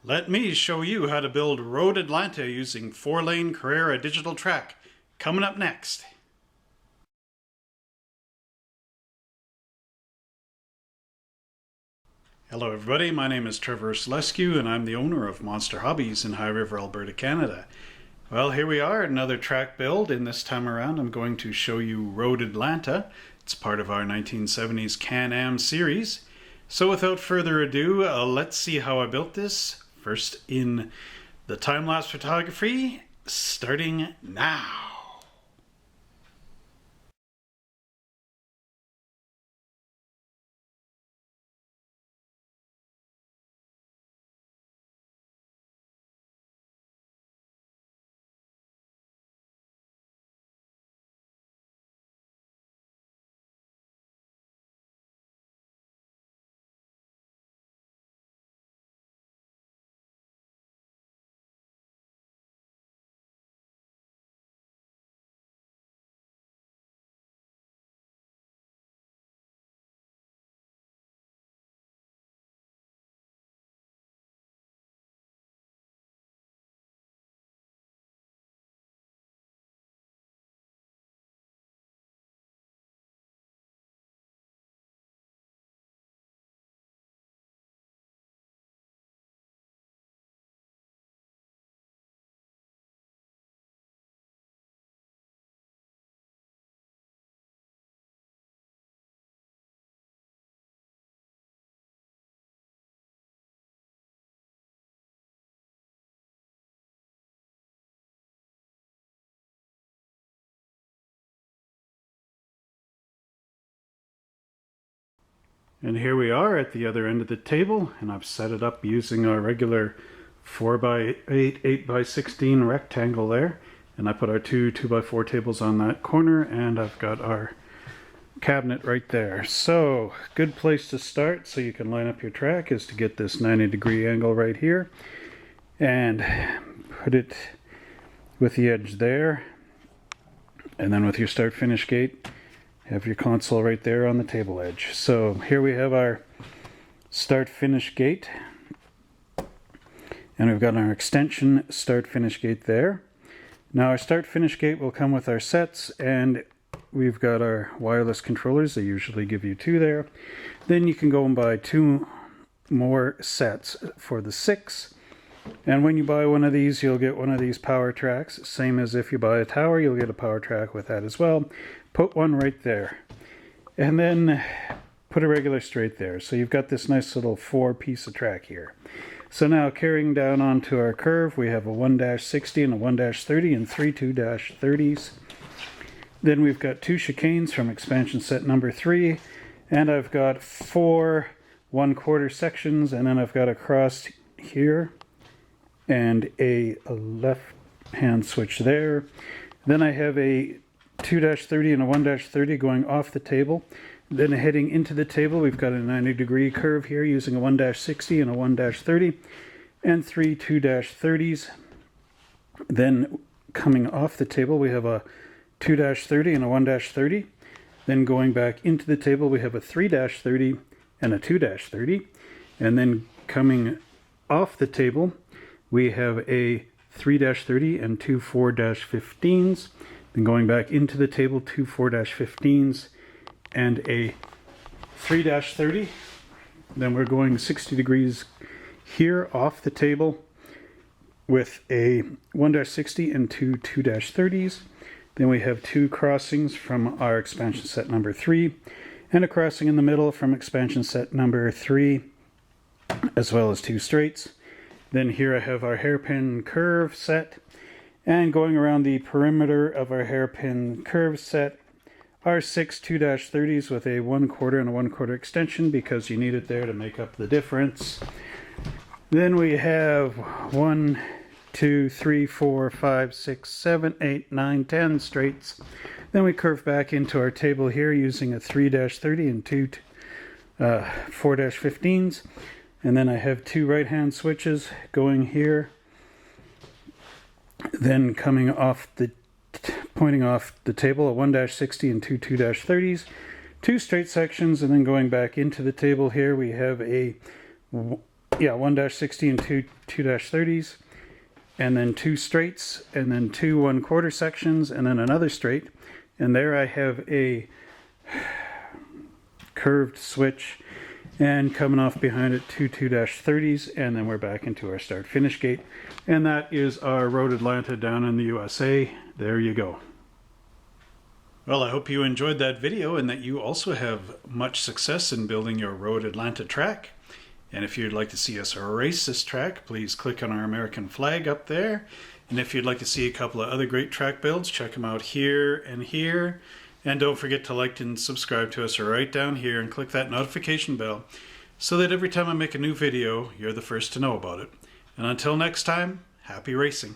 Let me show you how to build Road Atlanta using 4-lane Carrera digital track. Coming up next. Hello everybody, my name is Trevor Selescu and I'm the owner of Monster Hobbies in High River, Alberta, Canada. Well, here we are, another track build, and this time around I'm going to show you Road Atlanta. It's part of our 1970s Can-Am series. So without further ado, let's see how I built this. First in the time-lapse photography, starting now. And here we are at the other end of the table, and I've set it up using our regular 4x8, 8x16 rectangle there. And I put our two 2x4 tables on that corner, and I've got our cabinet right there. So, good place to start so you can line up your track is to get this 90-degree angle right here. And put it with the edge there. And then with your start-finish gate, have your console right there on the table edge. So here we have our start-finish gate, and we've got our extension start-finish gate there. Now our start-finish gate will come with our sets, and we've got our wireless controllers. They usually give you 2 there. Then you can go and buy 2 more sets for the 6. And when you buy one of these, you'll get one of these power tracks. Same as if you buy a tower, you'll get a power track with that as well. Put one right there. And then put a regular straight there. So you've got this nice little 4-piece of track here. So now carrying down onto our curve, we have a 1-60 and a 1-30 and 3 2-30s. Then we've got 2 chicanes from expansion set number 3. And I've got 4 1/4 sections, and then I've got a cross here and a left hand switch there. Then I have a 2-30 and a 1-30 going off the table. Then heading into the table, we've got a 90-degree curve here using a 1-60 and a 1-30 and 3 2-30s. Then coming off the table, we have a 2-30 and a 1-30. Then going back into the table, we have a 3-30 and a 2-30. And then coming off the table, we have a 3-30 and 2 4-15s. Then going back into the table, 2 4-15s and a 3-30. Then we're going 60 degrees here off the table with a 1-60 and 2 2-30s. Then we have 2 crossings from our expansion set number 3 and a crossing in the middle from expansion set number 3, as well as 2 straights. Then here I have our hairpin curve set, and going around the perimeter of our hairpin curve set are 6 2-30s with a 1/4 and a 1/4 extension, because you need it there to make up the difference. Then we have 1 2 3 4 5 6 7 8 9 10 straights. Then we curve back into our table here using a 3-30 and 2 4-15s. And then I have 2 right-hand switches going here. Then coming off the, pointing off the table, a 1-60 and 2 2-30s. 2 straight sections, and then going back into the table here, we have a yeah, 1-60 and two 2-30s, and then 2 straights, and then 2 1/4 sections, and then another straight. And there I have a curved switch, and coming off behind it 2 2-30s, and then we're back into our start finish gate. And that is our Road Atlanta down in the USA. There you go. Well, I hope you enjoyed that video and that you also have much success in building your Road Atlanta track. And if you'd like to see us race this track, please click on our American flag up there. And if you'd like to see a couple of other great track builds, check them out here and here. And don't forget to like and subscribe to us right down here and click that notification bell so that every time I make a new video, you're the first to know about it. And until next time, happy racing.